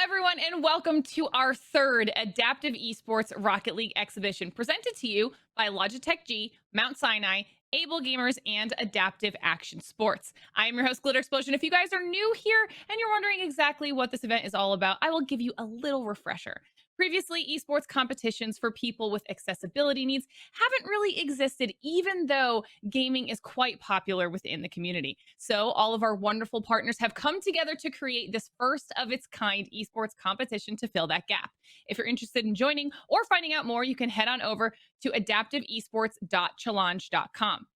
everyone, and welcome to our third Adaptive Esports Rocket League exhibition, presented to you by Logitech G, Mount Sinai, Able Gamers, and Adaptive Action Sports. I am your host, Glitter Explosion. If you guys are new here and you're wondering exactly what this event is all about, I will give you a little refresher. Previously, esports competitions for people with accessibility needs haven't really existed, even though gaming is quite popular within the community. So all of our wonderful partners have come together to create this first of its kind esports competition to fill that gap. If you're interested in joining or finding out more, you can head on over to adaptiveesports.g.logi.link.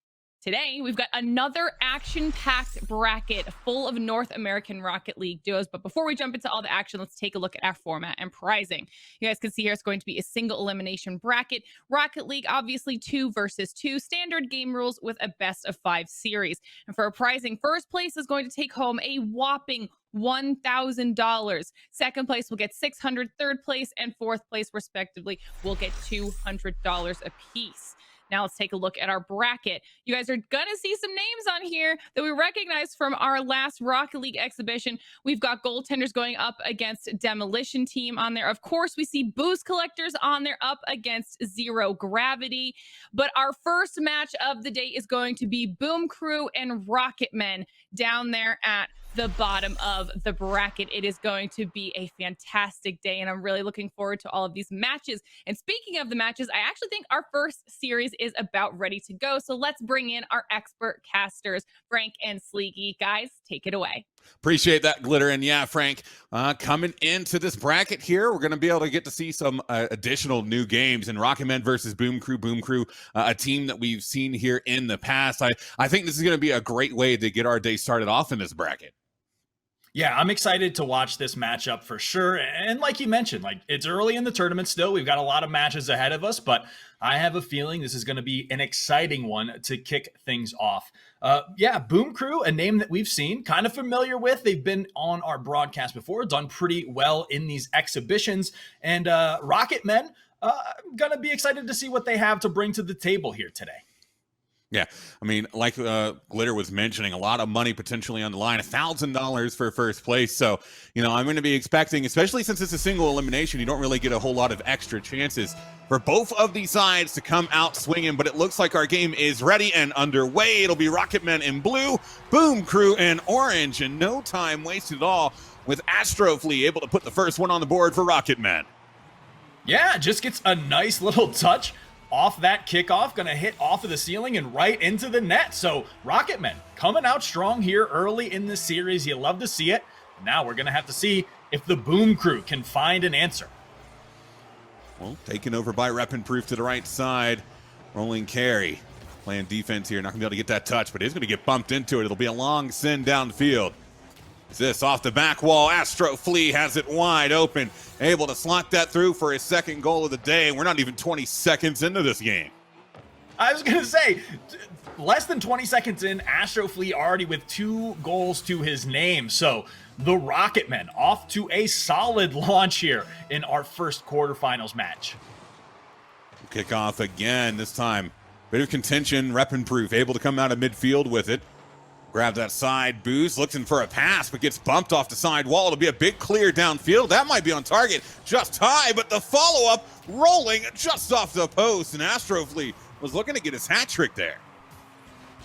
Today, we've got another action-packed bracket full of North American Rocket League duos. But before we jump into all the action, let's take a look at our format and pricing. You guys can see here it's going to be a single elimination bracket. Rocket League, obviously 2 versus 2. Standard game rules with a best of 5 series. And for our pricing, first place is going to take home a whopping $1,000. Second place will get $600. Third place and fourth place, respectively, will get $200 apiece. Now let's take a look at our bracket. You guys are going to see some names on here that we recognize from our last Rocket League exhibition. We've got goaltenders going up against Demolition Team on there. Of course, we see boost collectors on there up against Zero Gravity. But our first match of the day is going to be Boom Crew and Rocket Men down there at the bottom of the bracket. It is going to be a fantastic day, and I'm really looking forward to all of these matches. And speaking of the matches, I actually think our first series is about ready to go. So let's bring in our expert casters, Frank and Sleeky. Guys, take it away. Appreciate that, Glitter. And yeah, Frank, coming into this bracket here, we're going to be able to get to see some additional new games in Rocket Men versus Boom Crew. Boom Crew, a team that we've seen here in the past. I think this is going to be a great way to get our day started off in this bracket. Yeah, I'm excited to watch this matchup for sure. And like you mentioned, like it's early in the tournament still. We've got a lot of matches ahead of us, but I have a feeling this is going to be an exciting one to kick things off. Yeah, Boom Crew, a name that we've seen, kind of familiar with. They've been on our broadcast before, done pretty well in these exhibitions. And Rocket Men, going to be excited to see what they have to bring to the table here today. Yeah, I mean, like Glitter was mentioning, a lot of money potentially on the line, $1,000 for first place. So, you know, I'm going to be expecting, especially since it's a single elimination, you don't really get a whole lot of extra chances for both of these sides to come out swinging. But it looks like our game is ready and underway. It'll be Rocket Men in blue, Boom Crew in orange, and no time wasted at all with Astroflea able to put the first one on the board for Rocket Men. Yeah, just gets a nice little touch off that kickoff, gonna hit off of the ceiling and right into the net. So Rocket Men coming out strong here early in the series. You love to see it. Now we're gonna have to see if the Boom Crew can find an answer. Well, taken over by Reppin' Proof to the right side. Rolling carry, playing defense here. Not gonna be able to get that touch, but he's gonna get bumped into it. It'll be a long send downfield. This off the back wall. Astroflea has it wide open, able to slot that through for his second goal of the day. We're not even 20 seconds into this game. I was gonna say, less than 20 seconds in, Astroflea already with 2 goals to his name. So the Rocket Men off to a solid launch here in our first quarterfinals match. Kick off again, this time bit of contention. Reppin' Proof able to come out of midfield with it. Grab that side boost, looking for a pass, but gets bumped off the side wall. It'll be a big clear downfield. That might be on target, just high, but the follow-up rolling just off the post, and Astroflea was looking to get his hat trick there.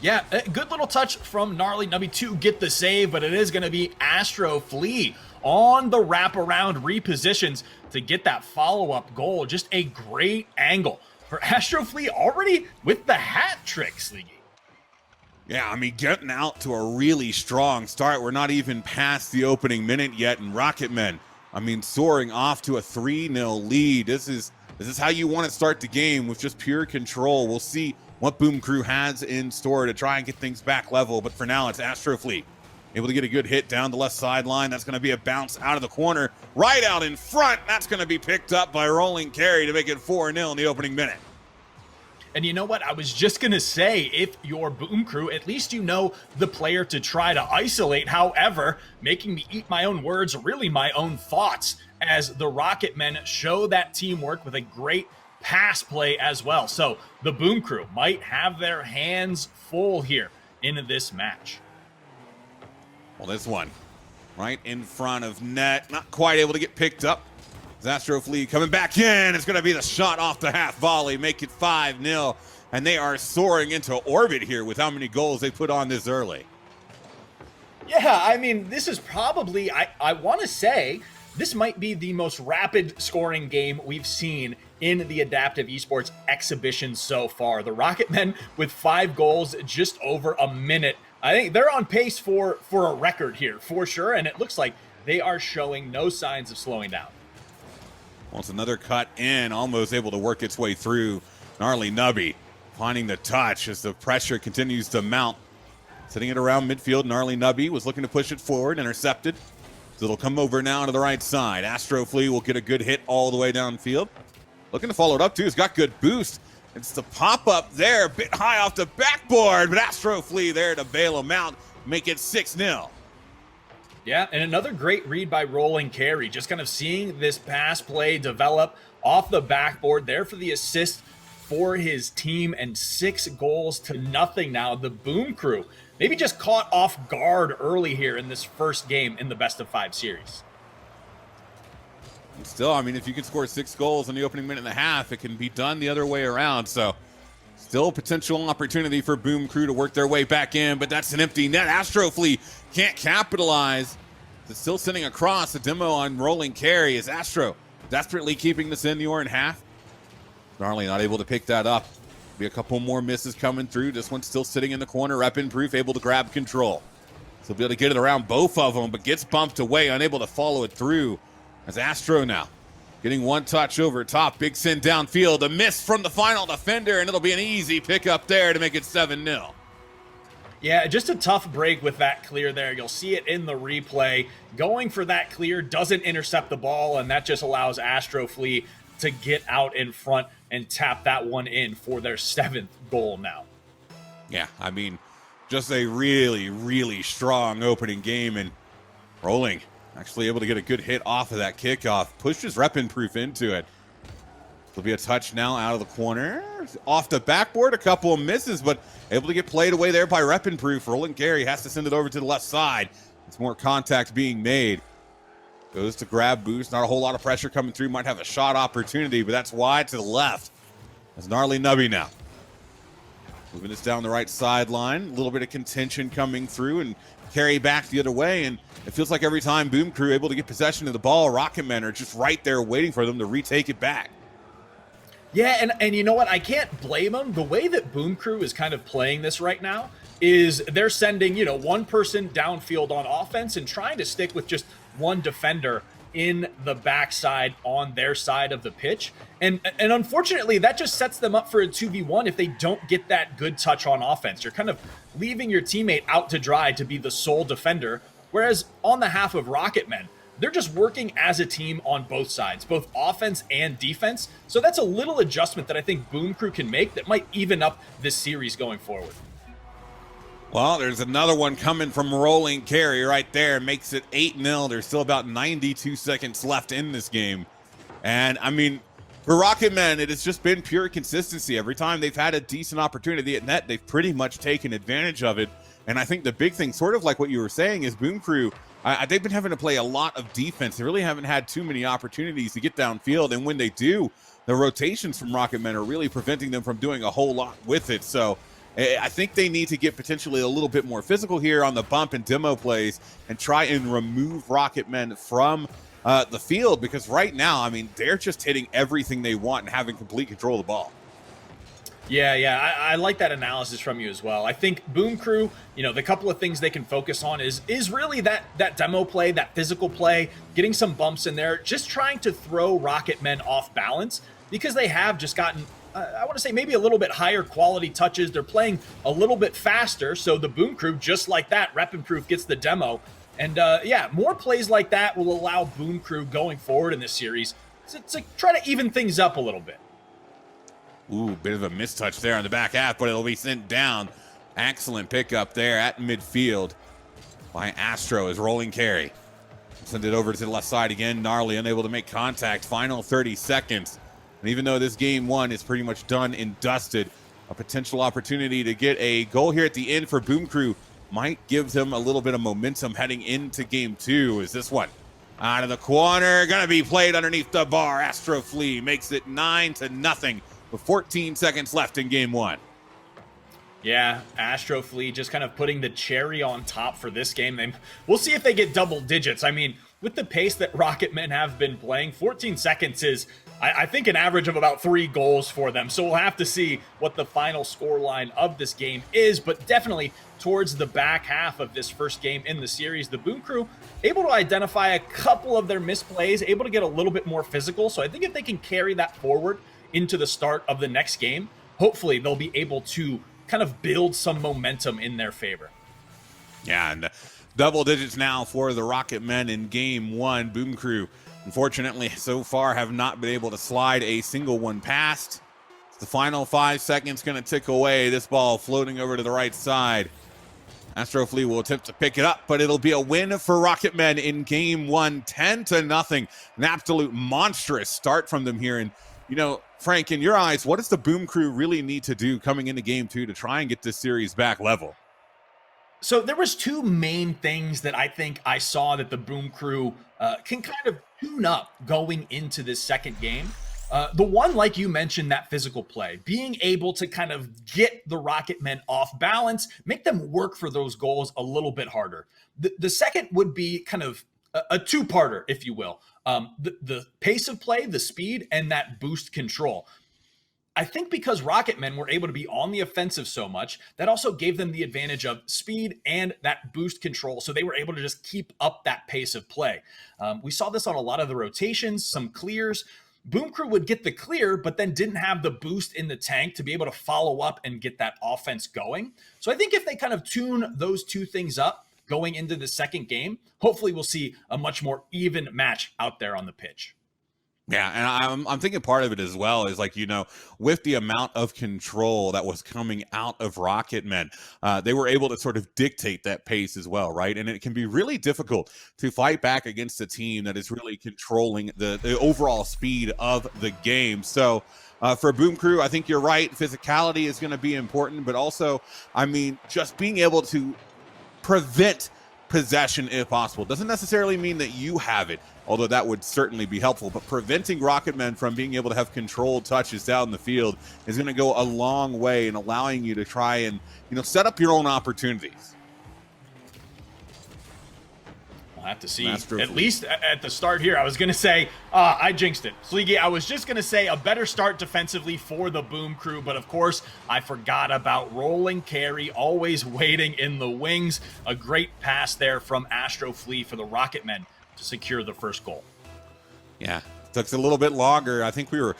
Yeah, a good little touch from Gnarly Nubby to get the save, but it is going to be Astroflea on the wraparound repositions to get that follow-up goal. Just a great angle for Astroflea already with the hat trick, Sleegy. Yeah, I mean, getting out to a really strong start. We're not even past the opening minute yet, and Rocket Men, I mean, soaring off to a 3-0 lead. This is how you want to start the game, with just pure control. We'll see what Boom Crew has in store to try and get things back level, but for now, it's Astroflea able to get a good hit down the left sideline. That's going to be a bounce out of the corner, right out in front. That's going to be picked up by Rolling Carry to make it 4-0 in the opening minute. And you know what? I was just going to say, if you're Boom Crew, at least you know the player to try to isolate. However, making me eat my own words, really my own thoughts, as the Rocket Men show that teamwork with a great pass play as well. So the Boom Crew might have their hands full here in this match. Well, this one right in front of net. Not quite able to get picked up. Astro Fleet coming back in. It's going to be the shot off the half volley, make it 5-0. And they are soaring into orbit here with how many goals they put on this early. Yeah, I mean, this is probably, I want to say, this might be the most rapid scoring game we've seen in the Adaptive Esports exhibition so far. The Rocketmen with 5 goals, just over a minute. I think they're on pace for a record here, for sure, and it looks like they are showing no signs of slowing down. Wants another cut in, almost able to work its way through. Gnarly Nubby finding the touch as the pressure continues to mount. Sitting it around midfield, Gnarly Nubby was looking to push it forward, intercepted. So it'll come over now to the right side. Astro Flea will get a good hit all the way downfield. Looking to follow it up too. He's got good boost. It's the pop-up there, a bit high off the backboard, but Astro Flea there to bail him out, make it 6-0. Yeah, and another great read by Rolling Carey. Just kind of seeing this pass play develop off the backboard there for the assist for his team, and 6 goals to nothing now. The Boom Crew maybe just caught off guard early here in this first game in the best of 5 series. Still, I mean, if you can score 6 goals in the opening minute and a half, it can be done the other way around. So still potential opportunity for Boom Crew to work their way back in, but that's an empty net. Astro Flea can't capitalize. It's still sitting across the demo on Rolling Carry as Astro desperately keeping this in the or in half. Gnarly not able to pick that up. Be a couple more misses coming through. This one's still sitting in the corner. Rep Proof able to grab control. So be able to get it around both of them, but gets bumped away, unable to follow it through. As Astro now getting one touch over top. Big Sin downfield. A miss from the final defender, and it'll be an easy pickup there to make it 7-0. Yeah, just a tough break with that clear there. You'll see it in the replay. Going for that clear doesn't intercept the ball, and that just allows Astro Flea to get out in front and tap that one in for their 7th goal now. Yeah, I mean, just a really, really strong opening game, and Rolling actually able to get a good hit off of that kickoff. Pushes Rep Proof into it. There'll be a touch now out of the corner. Off the backboard, a couple of misses, but able to get played away there by Rep Proof. Rolling Gary has to send it over to the left side. It's more contact being made. Goes to grab boost. Not a whole lot of pressure coming through. Might have a shot opportunity, but that's wide to the left. That's Gnarly Nubby now. Moving this down the right sideline. A little bit of contention coming through and carry back the other way. And it feels like every time Boom Crew able to get possession of the ball, Rocketmen are just right there waiting for them to retake it back. Yeah, and you know what? I can't blame them. The way that Boom Crew is kind of playing this right now is they're sending, one person downfield on offense and trying to stick with just one defender in the backside on their side of the pitch. And unfortunately, that just sets them up for a 2v1 if they don't get that good touch on offense. You're kind of leaving your teammate out to dry to be the sole defender, whereas on the half of Rocketmen, they're just working as a team on both sides, both offense and defense. So that's a little adjustment that I think Boom Crew can make that might even up this series going forward. Well, there's another one coming from Rolling Carry right there. Makes it 8-0. There's still about 92 seconds left in this game. And, I mean, for Rocketmen, it has just been pure consistency. Every time they've had a decent opportunity at net, they've pretty much taken advantage of it. And I think the big thing, sort of like what you were saying, is Boom Crew, they've been having to play a lot of defense. They really haven't had too many opportunities to get downfield. And when they do, the rotations from Rocketmen are really preventing them from doing a whole lot with it. So I think they need to get potentially a little bit more physical here on the bump and demo plays and try and remove Rocketmen from the field, because right now, I mean, they're just hitting everything they want and having complete control of the ball. Yeah, I like that analysis from you as well. I think Boom Crew, the couple of things they can focus on is really that demo play, that physical play, getting some bumps in there, just trying to throw Rocketmen off balance, because they have just gotten, I want to say, maybe a little bit higher quality touches. They're playing a little bit faster, so the Boom Crew, just like that, Rep Proof gets the demo. And more plays like that will allow Boom Crew going forward in this series to try to even things up a little bit. Ooh, bit of a mistouch there on the back half, but it'll be sent down. Excellent pickup there at midfield by Astro as Rolling Carry. Send it over to the left side again. Gnarly unable to make contact. Final 30 seconds. And even though this game one is pretty much done and dusted, a potential opportunity to get a goal here at the end for Boom Crew might give them a little bit of momentum heading into game 2. Is this one out of the corner, gonna be played underneath the bar. Astro Flea makes it 9-0 with 14 seconds left in game 1. Yeah, Astro Flea just kind of putting the cherry on top for this game. We'll see if they get double digits. I mean, with the pace that Rocketmen have been playing, 14 seconds is, I think, an average of about 3 goals for them. So we'll have to see what the final scoreline of this game is. But definitely towards the back half of this first game in the series, the Boom Crew able to identify a couple of their misplays, able to get a little bit more physical. So I think if they can carry that forward into the start of the next game, hopefully they'll be able to kind of build some momentum in their favor. Yeah, and double digits now for the Rocketmen in game 1. Boom Crew, unfortunately, so far have not been able to slide a single one past. The final 5 seconds going to tick away. This ball floating over to the right side. Astro Flea will attempt to pick it up, but it'll be a win for Rocketmen in game 1, 10-0. An absolute monstrous start from them here. And, you know, Frank, in your eyes, what does the Boom Crew really need to do coming into game 2 to try and get this series back level? So there was 2 main things that I think I saw that the Boom Crew can kind of tune up going into this second game. The one, like you mentioned, that physical play, being able to kind of get the Rocketmen off balance, make them work for those goals a little bit harder. The second would be kind of a two-parter, if you will. The pace of play, the speed, and that boost control. I think because Rocketmen were able to be on the offensive so much, that also gave them the advantage of speed and that boost control. So they were able to just keep up that pace of play. We saw this on a lot of the rotations, some clears. Boom Crew would get the clear, but then didn't have the boost in the tank to be able to follow up and get that offense going. So I think if they kind of tune those 2 things up going into the second game, hopefully we'll see a much more even match out there on the pitch. Yeah, and I'm thinking part of it as well is, like, you know, with the amount of control that was coming out of Rocketmen, they were able to sort of dictate that pace as well, right? And it can be really difficult to fight back against a team that is really controlling the overall speed of the game. So for Boom Crew, I think you're right. Physicality is going to be important, but also, I mean, just being able to prevent possession if possible doesn't necessarily mean that you have it, although that would certainly be helpful, but preventing Rocketmen from being able to have controlled touches down the field is going to go a long way in allowing you to try and, you know, set up your own opportunities. We'll have to see. At least at the start here, I was going to say, I jinxed it. Sleegy, I was just going to say a better start defensively for the Boom Crew, but of course, I forgot about rolling carry, always waiting in the wings. A great pass there from Astro Flea for the Rocketmen to secure the first goal. Yeah, took a little bit longer. I think they were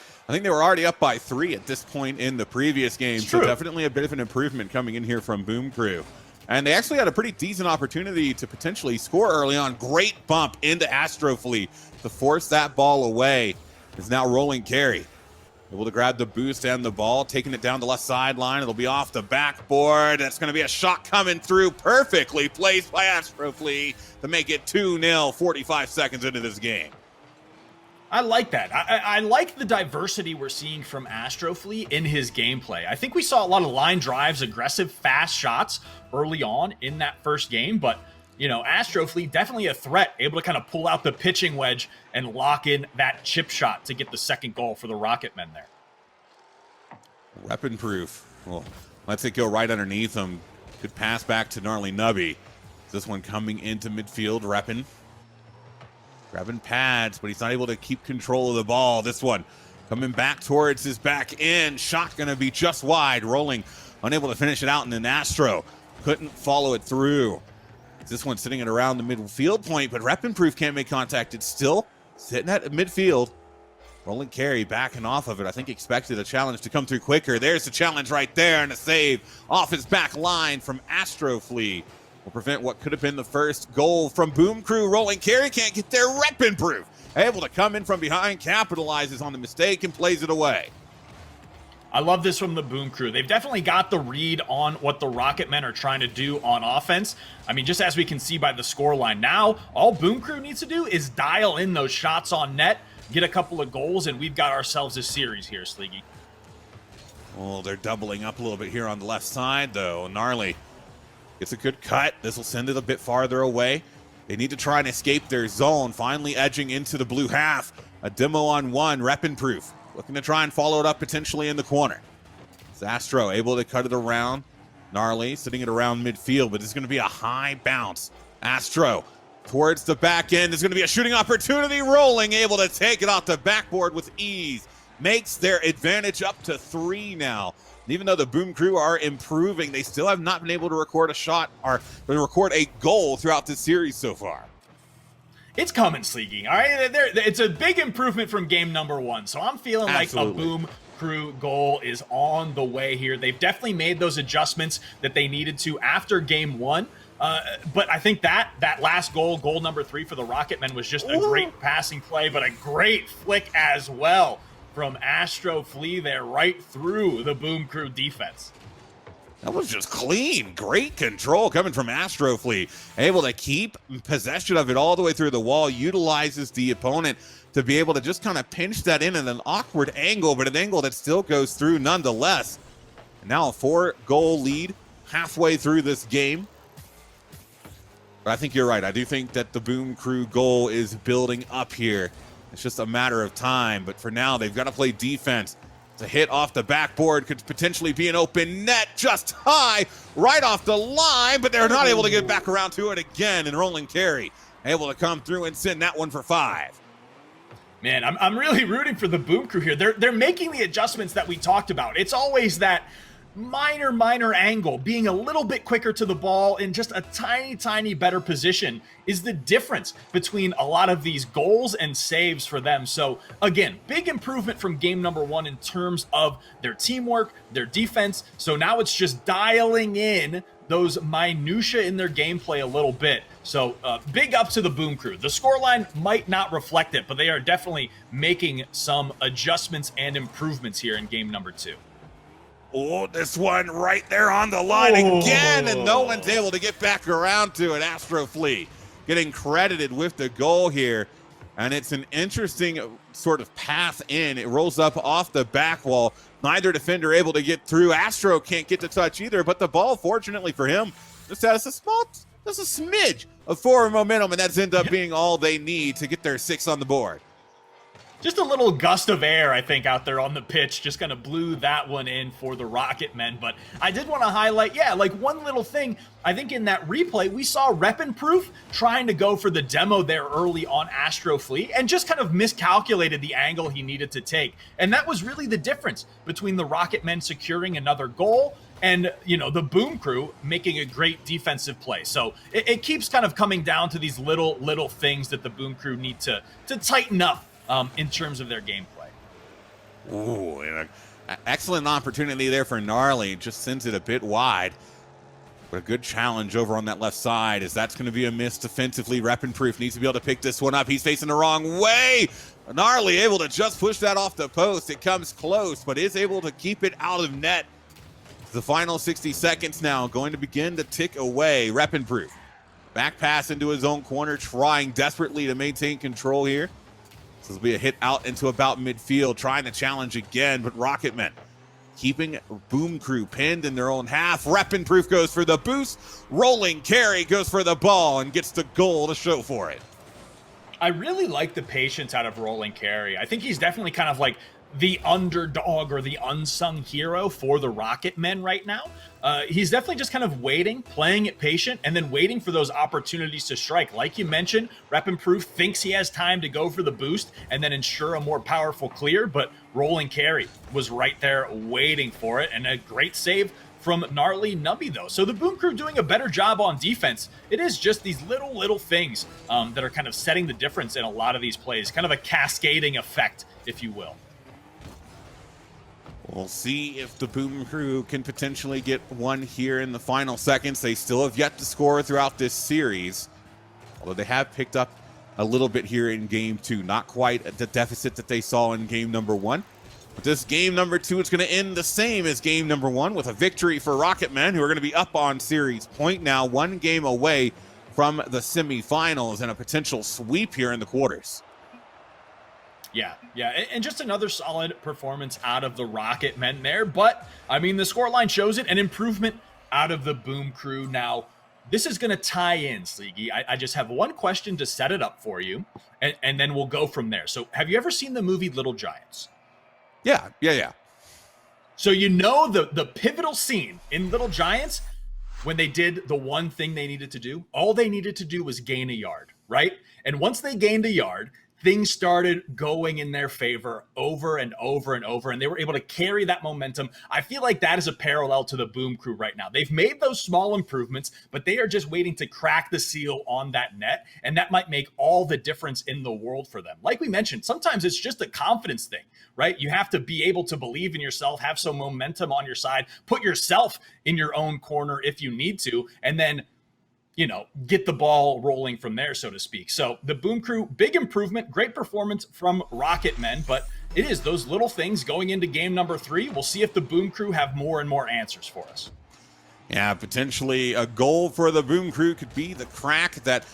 already up by 3 at this point in the previous game. So definitely a bit of an improvement coming in here from Boom Crew. And they actually had a pretty decent opportunity to potentially score early on. Great bump into Astro Flea to force that ball away. Is now rolling carry. Able to grab the boost and the ball, taking it down the left sideline. It'll be off the backboard. That's going to be a shot coming through, perfectly placed by Astro Flea to make it 2-0, 45 seconds into this game. I like that. I like the diversity we're seeing from Astro Flea in his gameplay. I think we saw a lot of line drives, aggressive, fast shots early on in that first game, but you know, Astro Flea definitely a threat, able to kind of pull out the pitching wedge and lock in that chip shot to get the second goal for the Rocketmen there. Weapon proof. Well, lets it go right underneath him. Good pass back to Gnarly Nubby. This one coming into midfield. Reppin. Grabbing pads, but he's not able to keep control of the ball. This one coming back towards his back end. Shot going to be just wide. Rolling, unable to finish it out, and then Astro couldn't follow it through. This one sitting at around the midfield point, but Reppin Proof can't make contact. It's still sitting at midfield. Rolling carry, backing off of it. I think expected a challenge to come through quicker. There's the challenge right there, and a save off his back line from Astro Flea will prevent what could have been the first goal from Boom Crew. Rolling carry, can't get there. Reppin Proof able to come in from behind, capitalizes on the mistake, and plays it away. I love this from the Boom Crew. They've definitely got the read on what the Rocketmen are trying to do on offense. I mean, just as we can see by the scoreline now, all Boom Crew needs to do is dial in those shots on net, get a couple of goals, and we've got ourselves a series here, Sleegy. Well, they're doubling up a little bit here on the left side, though. Gnarly Gets a good cut. This will send it a bit farther away. They need to try and escape their zone, finally edging into the blue half. A demo on one, rep and proof. Looking to try and follow it up potentially in the corner. Zastro able to cut it around. Gnarly sitting it around midfield, but it's going to be a high bounce. Astro towards the back end. There's going to be a shooting opportunity. Rolling, able to take it off the backboard with ease. Makes their advantage up to 3 now. And even though the Boom Crew are improving, they still have not been able to record a shot or record a goal throughout this series so far. It's coming, Sleeky. All right, it's a big improvement from game number 1. So I'm feeling Absolutely. like a Boom Crew goal is on the way here. They've definitely made those adjustments that they needed to after game 1. But I think that last goal number 3 for the Rocketmen, was just a great passing play, but a great flick as well from Astro Flea there right through the Boom Crew defense. That was just clean. Great control coming from Astro Flea. Able to keep possession of it all the way through the wall. Utilizes the opponent to be able to just kind of pinch that in at an awkward angle, but an angle that still goes through nonetheless. And now a 4-goal lead halfway through this game. But I think you're right. I do think that the Boom Crew goal is building up here. It's just a matter of time. But for now, they've got to play defense. To hit off the backboard could potentially be an open net, just high, right off the line, but they're not able to get back around to it again. And Rolling Carry able to come through and send that one for 5. Man, I'm really rooting for the Boom Crew here. They're making the adjustments that we talked about. It's always that minor angle, being a little bit quicker to the ball in just a tiny better position is the difference between a lot of these goals and saves for them. So again, big improvement from game number 1 in terms of their teamwork, their defense. So now it's just dialing in those minutia in their gameplay a little bit. So big up to the Boom Crew. The scoreline might not reflect it, but they are definitely making some adjustments and improvements here in game number 2. Oh, this one right there on the line again, and no one's able to get back around to it. Astro Flea getting credited with the goal here, and it's an interesting sort of path in. It rolls up off the back wall. Neither defender able to get through. Astro can't get to touch either, but the ball, fortunately for him, just has a smidge of forward momentum, and that's ended up being all they need to get their 6 on the board. Just a little gust of air, I think, out there on the pitch just kind of blew that one in for the Rocketmen. But I did want to highlight, like one little thing. I think in that replay, we saw Rep and Proof trying to go for the demo there early on Astro Flea and just kind of miscalculated the angle he needed to take. And that was really the difference between the Rocketmen securing another goal and, the Boom Crew making a great defensive play. So it keeps kind of coming down to these little things that the Boom Crew need to tighten up in terms of their gameplay. Ooh, and an excellent opportunity there for Gnarly. Just sends it a bit wide. But a good challenge over on that left side, as that's going to be a miss defensively. Rep and Proof needs to be able to pick this one up. He's facing the wrong way. Gnarly able to just push that off the post. It comes close, but is able to keep it out of net. The final 60 seconds now going to begin to tick away. Rep and Proof. Back pass into his own corner, trying desperately to maintain control here. This will be a hit out into about midfield, trying to challenge again, but Rocketmen keeping Boom Crew pinned in their own half. Rep and Proof goes for the boost. Rolling Carry goes for the ball and gets the goal to show for it. I really like the patience out of Rolling Carry. I think he's definitely kind of like the underdog or the unsung hero for the Rocketmen right now. He's definitely just kind of waiting, playing it patient, and then waiting for those opportunities to strike. Like you mentioned, Rep and Proof thinks he has time to go for the boost and then ensure a more powerful clear, but Rolling Carry was right there waiting for it, and a great save from Gnarly Nubby, though. So the Boom Crew doing a better job on defense. It is just these little things that are kind of setting the difference in a lot of these plays, kind of a cascading effect, if you will. We'll see if the Boom Crew can potentially get one here in the final seconds. They still have yet to score throughout this series, although they have picked up a little bit here in game 2. Not quite at the deficit that they saw in game number 1. But this game number 2, it's going to end the same as game number 1 with a victory for Rocketmen, who are going to be up on series point now, 1 game away from the semifinals and a potential sweep here in the quarters. Yeah, and just another solid performance out of the Rocketmen there. But, I mean, the scoreline shows it, an improvement out of the Boom Crew. Now, this is going to tie in, Sleegy. I just have one question to set it up for you, and then we'll go from there. So have you ever seen the movie Little Giants? Yeah. So you know the pivotal scene in Little Giants when they did the one thing they needed to do? All they needed to do was gain a yard, right? And once they gained a yard, things started going in their favor over and over and over, and they were able to carry that momentum. I feel like that is a parallel to the Boom Crew right now. They've made those small improvements, but they are just waiting to crack the seal on that net, and that might make all the difference in the world for them. Like we mentioned, sometimes it's just a confidence thing, right? You have to be able to believe in yourself, have some momentum on your side, put yourself in your own corner if you need to, and then get the ball rolling from there, so to speak. So the Boom Crew, big improvement, great performance from Rocket Men, but it is those little things going into game number 3. We'll see if the Boom Crew have more and more answers for us. Yeah, potentially a goal for the Boom Crew could be the crack that,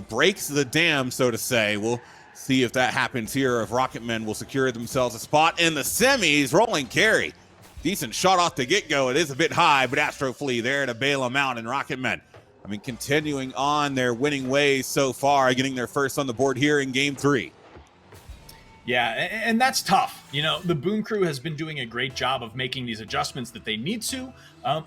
breaks the dam, so to say. We'll see if that happens here, if Rocket Men will secure themselves a spot in the semis. Rolling carry. Decent shot off the get-go. It is a bit high, but Astro Flea there to bail them out, and Rocket Men, continuing on their winning ways so far, getting their first on the board here in game 3. Yeah, and that's tough. The Boom Crew has been doing a great job of making these adjustments that they need to,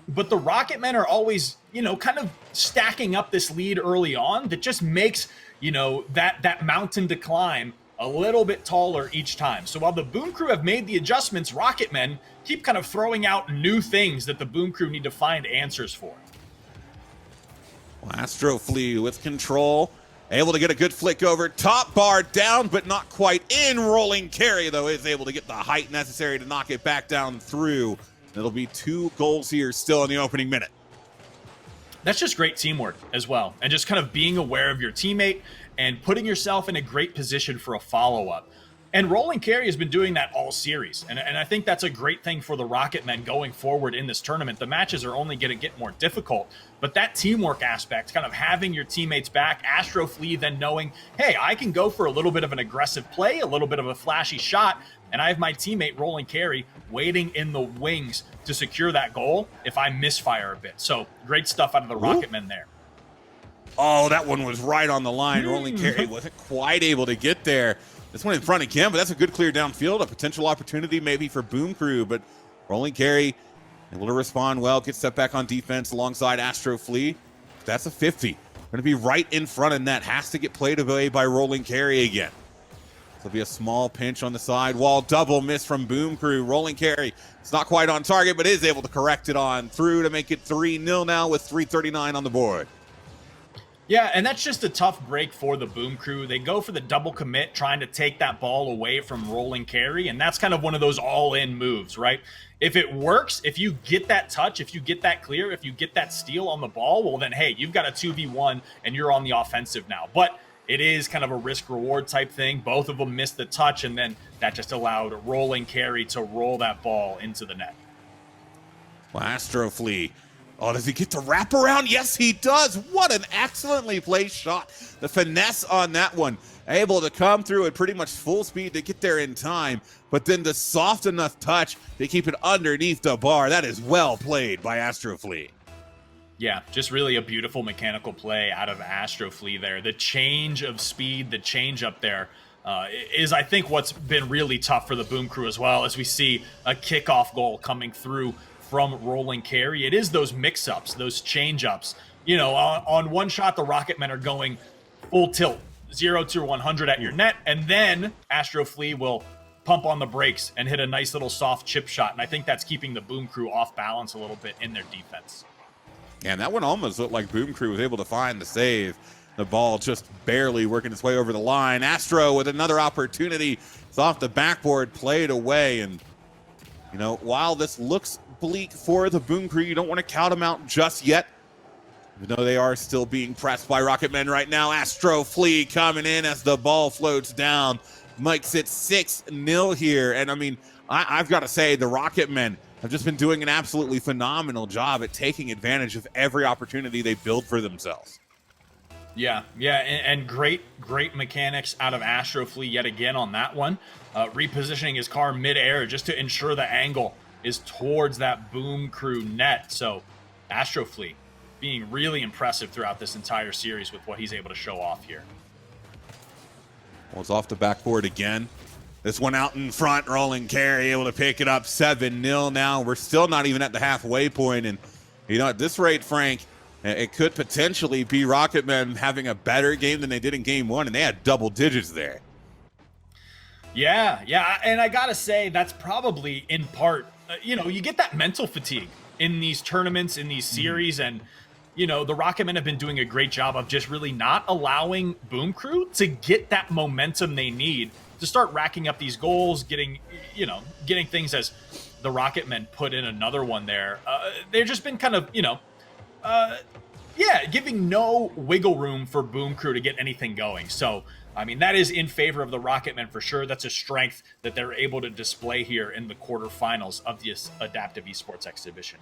but the Rocket Men are always, kind of stacking up this lead early on that just makes, that mountain to climb a little bit taller each time. So while the Boom Crew have made the adjustments, Rocket Men keep kind of throwing out new things that the Boom Crew need to find answers for. Astro Flea with control, able to get a good flick over, top bar down, but not quite in. Rolling carry, though, is able to get the height necessary to knock it back down through. It'll be 2 goals here still in the opening minute. That's just great teamwork as well, and just kind of being aware of your teammate and putting yourself in a great position for a follow-up. And Rolling Carry has been doing that all series, and I think that's a great thing for the Rocket Men going forward in this tournament. The matches are only going to get more difficult, but that teamwork aspect, kind of having your teammates back, Astro Flea then knowing, hey, I can go for a little bit of an aggressive play, a little bit of a flashy shot, and I have my teammate Rolling Carry waiting in the wings to secure that goal if I misfire a bit. So great stuff out of the Rocket Men there. Oh, that one was right on the line. Rolling Carry wasn't quite able to get there. This one in front of Kim, but that's a good clear downfield, a potential opportunity maybe for Boom Crew, but Rolling Carry able to respond well, get set back on defense alongside Astro Flea. That's a 50. Going to be right in front of net. Has to get played away by Rolling Carry again. There'll be a small pinch on the side wall. Double miss from Boom Crew. Rolling Carry, it's not quite on target, but is able to correct it on through to make it 3-0 now with 3:39 on the board. Yeah, and that's just a tough break for the Boom Crew. They go for the double commit, trying to take that ball away from Rolling Carry, and that's kind of one of those all-in moves, right? If it works, if you get that touch, if you get that clear, if you get that steal on the ball, well then, hey, you've got a 2v1 and you're on the offensive now. But it is kind of a risk-reward type thing. Both of them missed the touch, and then that just allowed Rolling Carry to roll that ball into the net. Well, Astro Flea. Oh, does he get to wrap around? Yes, he does. What an excellently placed shot. The finesse on that one. Able to come through at pretty much full speed to get there in time, but then the soft enough touch to keep it underneath the bar. That is well played by Astro Flea. Yeah, just really a beautiful mechanical play out of Astro Flea there. The change of speed, the change up there is, I think, what's been really tough for the Boom Crew as well, as we see a kickoff goal coming through from Rolling Carry. It is those mix-ups, those change-ups. On one shot, the Rocket Men are going full tilt, 0 to 100 at your net, and then Astro Flea will pump on the brakes and hit a nice little soft chip shot, and I think that's keeping the Boom Crew off balance a little bit in their defense. Yeah, and that one almost looked like Boom Crew was able to find the save. The ball just barely working its way over the line. Astro with another opportunity. It's off the backboard, played away, and while this looks bleak for the Boom Crew, you don't want to count them out just yet. Even though they are still being pressed by Rocket Men right now. Astro Flea coming in as the ball floats down. Makes it 6-0 here. And I've got to say, the Rocket Men have just been doing an absolutely phenomenal job at taking advantage of every opportunity they build for themselves. Yeah, and great mechanics out of Astro Flea yet again on that one. Repositioning his car midair just to ensure the angle is towards that Boom Crew net. So Astrofleet being really impressive throughout this entire series with what he's able to show off here. Well, it's off the backboard again. This one out in front, Rolling Carey able to pick it up 7-0 now. We're still not even at the halfway point, and you know, at this rate, Frank, it could potentially be Rocketmen having a better game than they did in game one, and they had double digits there. Yeah, and I gotta say, that's probably in part, you get that mental fatigue in these tournaments, in these series, and the Rocketmen have been doing a great job of just really not allowing Boom Crew to get that momentum they need to start racking up these goals, getting things as the Rocketmen put in another one there. They've just been kind of, giving no wiggle room for Boom Crew to get anything going. So, I mean, that is in favor of the Rocketmen for sure. That's a strength that they're able to display here in the quarterfinals of this Adaptive Esports exhibition.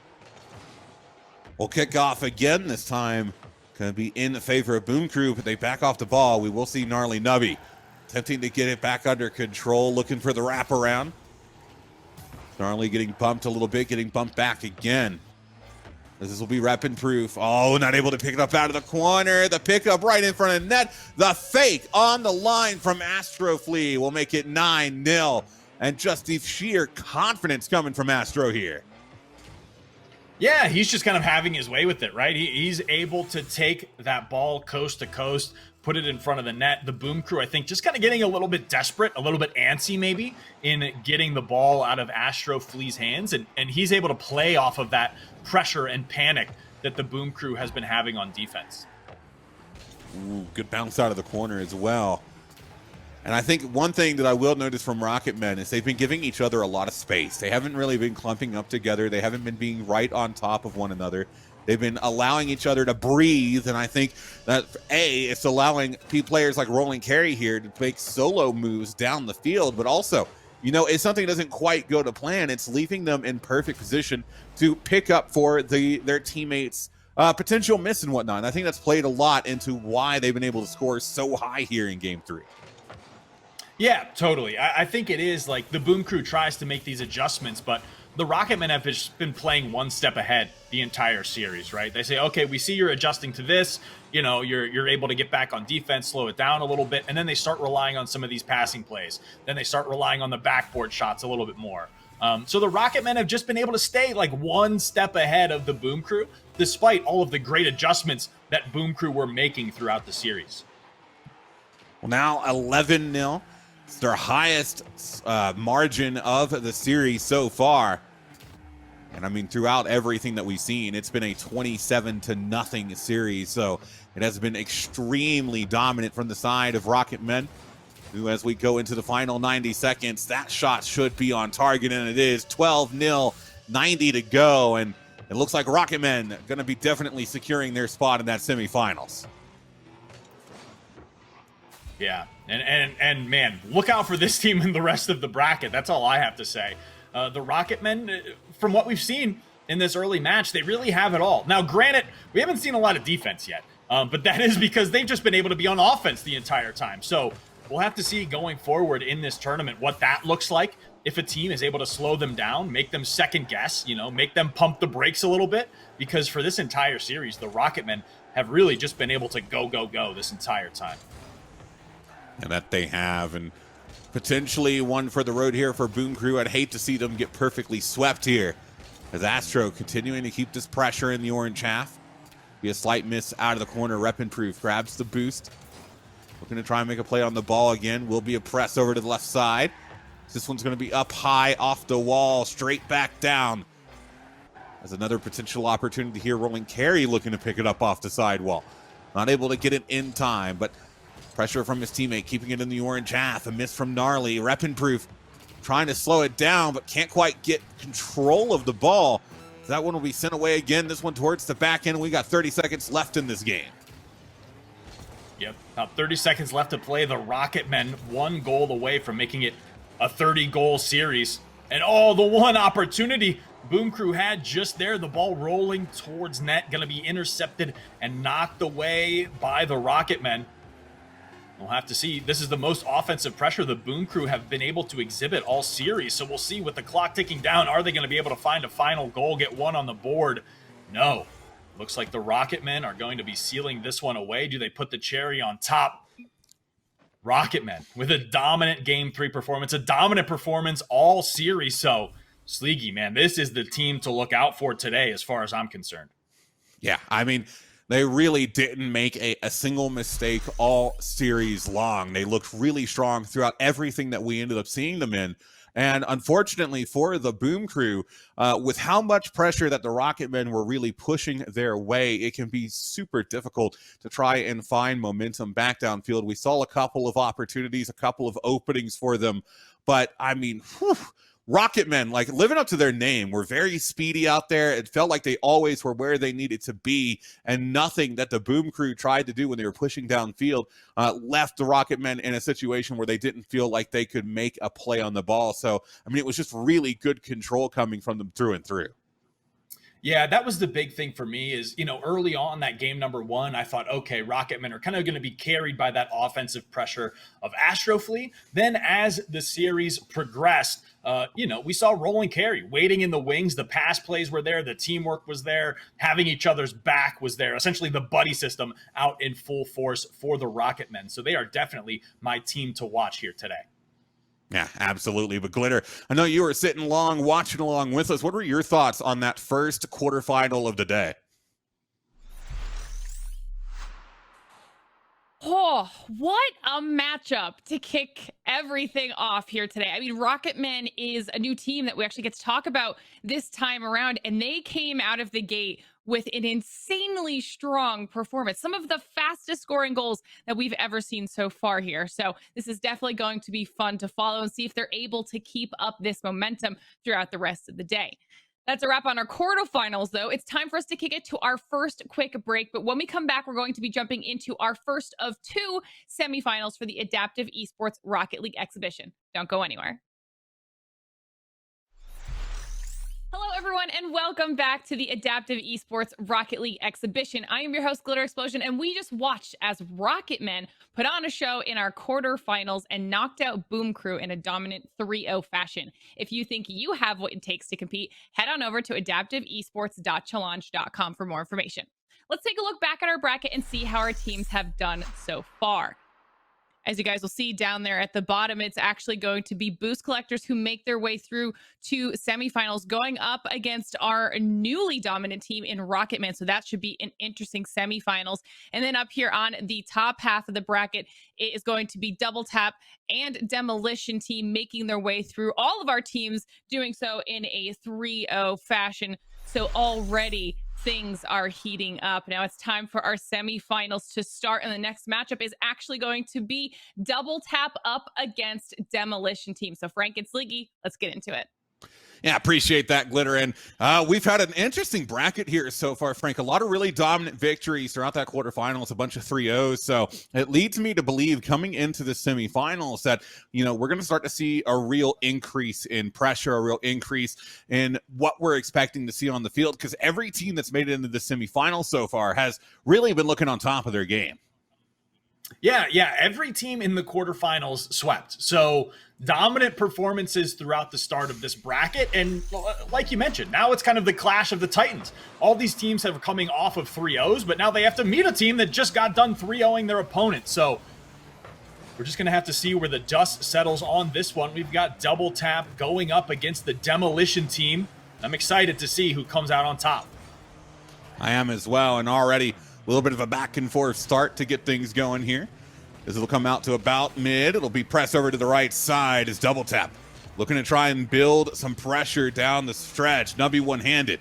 We'll kick off again, this time going to be in favor of Boom Crew, but they back off the ball. We will see Gnarly Nubby attempting to get it back under control, looking for the wraparound. Gnarly getting bumped a little bit, getting bumped back again. This will be rep and proof. Oh, not able to pick it up out of the corner. The pickup right in front of net. The fake on the line from Astrofleet will make it 9-0. And just the sheer confidence coming from Astro here. Yeah, he's just kind of having his way with it, right? He's able to take that ball coast to coast, put it in front of the net. The Boom Crew, I think, just kind of getting a little bit desperate, a little bit antsy maybe in getting the ball out of Astrofleet's hands. And he's able to play off of that pressure and panic that the Boom Crew has been having on defense. Ooh, good bounce out of the corner as well. And I think one thing that I will notice from Rocketmen is they've been giving each other a lot of space. They haven't really been clumping up together. They haven't been being right on top of one another. They've been allowing each other to breathe, and I think that, it's allowing players like Rolling Carey here to make solo moves down the field, but also, if something doesn't quite go to plan, it's leaving them in perfect position to pick up for their teammates' potential miss and whatnot. And I think that's played a lot into why they've been able to score so high here in Game 3. Yeah, totally. I think it is like the Boom Crew tries to make these adjustments, but the Rocketmen have just been playing one step ahead the entire series, right? They say, okay, we see you're adjusting to this. You're able to get back on defense, slow it down a little bit, and then they start relying on some of these passing plays. Then they start relying on the backboard shots a little bit more. So the Rocketmen have just been able to stay like one step ahead of the Boom Crew, despite all of the great adjustments that Boom Crew were making throughout the series. Well, now 11-0. It's their highest margin of the series so far. And I mean, throughout everything that we've seen, it's been a 27-0 series. So it has been extremely dominant from the side of Rocketmen, who, as we go into the final 90 seconds, that shot should be on target, and it is 12-0, 90 to go. And it looks like Rocketmen going to be definitely securing their spot in that semifinals. Yeah, and man, look out for this team in the rest of the bracket. That's all I have to say. The Rocketmen, from what we've seen in this early match, they really have it all. Now, granted, we haven't seen a lot of defense yet, but that is because they've just been able to be on offense the entire time. So we'll have to see going forward in this tournament what that looks like. If a team is able to slow them down, make them second guess, make them pump the brakes a little bit, because for this entire series, the Rocketmen have really just been able to go this entire time. And that they have, and potentially one for the road here for Boom Crew. I'd hate to see them get perfectly swept here, as Astro continuing to keep this pressure in the orange half. Be a slight miss out of the corner. Rep and proof grabs the boost, looking to try and make a play on the ball again. Will be a press over to the left side. This one's going to be up high off the wall, straight back down. As another potential opportunity here, Rolling Carey looking to pick it up off the sidewall. Not able to get it in time, but pressure from his teammate, keeping it in the orange half. A miss from Gnarly. Rep and proof trying to slow it down, but can't quite get control of the ball. That one will be sent away again. This one towards the back end. We got 30 seconds left in this game. Yep, about 30 seconds left to play. The Rocketmen one goal away from making it a 30-goal series. And the one opportunity Boom Crew had just there, the ball rolling towards net, going to be intercepted and knocked away by the Rocketmen. We'll have to see. This is the most offensive pressure the Boom Crew have been able to exhibit all series. So we'll see with the clock ticking down, are they going to be able to find a final goal, get one on the board? No. Looks like the Rocketmen are going to be sealing this one away. Do they put the cherry on top? Rocketmen with a dominant Game 3 performance, a dominant performance all series. So, Sleegy, man, this is the team to look out for today as far as I'm concerned. Yeah, I mean, they really didn't make a single mistake all series long. They looked really strong throughout everything that we ended up seeing them in. And unfortunately for the Boom Crew, with how much pressure that the Rocketmen were really pushing their way, it can be super difficult to try and find momentum back downfield. We saw a couple of opportunities, a couple of openings for them. But, I mean, Rocketmen, like, living up to their name, were very speedy out there. It felt like they always were where they needed to be, and nothing that the Boom Crew tried to do when they were pushing downfield left the Rocketmen in a situation where they didn't feel like they could make a play on the ball. So, I mean, it was just really good control coming from them through and through. Yeah, that was the big thing for me is, early on that game number 1, I thought, okay, Rocketmen are kind of going to be carried by that offensive pressure of Astrofleet. Then as the series progressed, we saw roll and carry waiting in the wings. The pass plays were there. The teamwork was there. Having each other's back was there. Essentially the buddy system out in full force for the Rocketmen. So they are definitely my team to watch here today. Yeah, absolutely. But Glitter, I know you were sitting watching along with us. What were your thoughts on that first quarterfinal of the day? Oh, what a matchup to kick everything off here today. I mean, Rocketmen is a new team that we actually get to talk about this time around, and they came out of the gate with an insanely strong performance. Some of the fastest scoring goals that we've ever seen so far here. So this is definitely going to be fun to follow and see if they're able to keep up this momentum throughout the rest of the day. That's a wrap on our quarterfinals, though. It's time for us to kick it to our first quick break. But when we come back, we're going to be jumping into our first of 2 semifinals for the Adaptive Esports Rocket League exhibition. Don't go anywhere. Hello, everyone, and welcome back to the Adaptive Esports Rocket League exhibition. I am your host, Glitter Explosion, and we just watched as Rocketmen put on a show in our quarterfinals and knocked out Boom Crew in a dominant 3-0 fashion. If you think you have what it takes to compete, head on over to adaptiveesports.g.logi.link for more information. Let's take a look back at our bracket and see how our teams have done so far. As you guys will see down there at the bottom, it's actually going to be boost collectors who make their way through to semifinals, going up against our newly dominant team in Rocketmen. So that should be an interesting semifinals. And then up here on the top half of the bracket, it is going to be Double Tap and Demolition team making their way through. All of our teams doing so in a 3-0 fashion. So already things are heating up. Now it's time for our semifinals to start, and the next matchup is actually going to be Double Tap up against Demolition team. So Frank and Sleegy, let's get into it. Yeah, appreciate that, Glitter. And we've had an interesting bracket here so far, Frank. A lot of really dominant victories throughout that quarterfinals, a bunch of 3-0s. So it leads me to believe coming into the semifinals that, we're going to start to see a real increase in pressure, a real increase in what we're expecting to see on the field, because every team that's made it into the semifinals so far has really been looking on top of their game. Yeah. Every team in the quarterfinals swept. So dominant performances throughout the start of this bracket. And like you mentioned, now it's kind of the clash of the Titans. All these teams have coming off of 3-0s, but now they have to meet a team that just got done 3-0ing their opponent. So we're just going to have to see where the dust settles on this one. We've got Double Tap going up against the Demolition team. I'm excited to see who comes out on top. I am as well, and already a little bit of a back and forth start to get things going here. This will come out to about mid. It'll be pressed over to the right side as Double Tap looking to try and build some pressure down the stretch. Nubby one-handed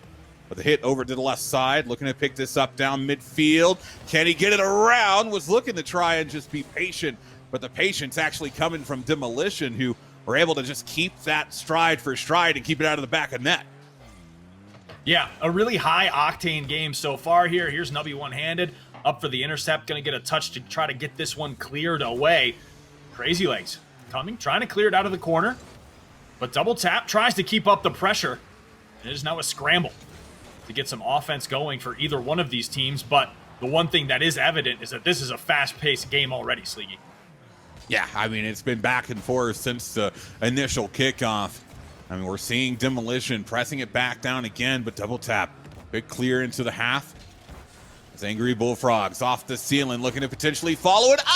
with a hit over to the left side, looking to pick this up down midfield. Can he get it around? Was looking to try and just be patient, but the patience actually coming from Demolition, who were able to just keep that stride for stride and keep it out of the back of net. Yeah, a really high-octane game so far here. Here's Nubby one-handed. Up for the intercept, going to get a touch to try to get this one cleared away. Crazy Legs coming, trying to clear it out of the corner. But Double Tap tries to keep up the pressure. It is now a scramble to get some offense going for either one of these teams. But the one thing that is evident is that this is a fast-paced game already, Sleegy. Yeah, I mean, it's been back and forth since the initial kickoff. I mean, we're seeing Demolition pressing it back down again, but Double Tap Big clear into the half. As Angry Bullfrogs off the ceiling, looking to potentially follow it up.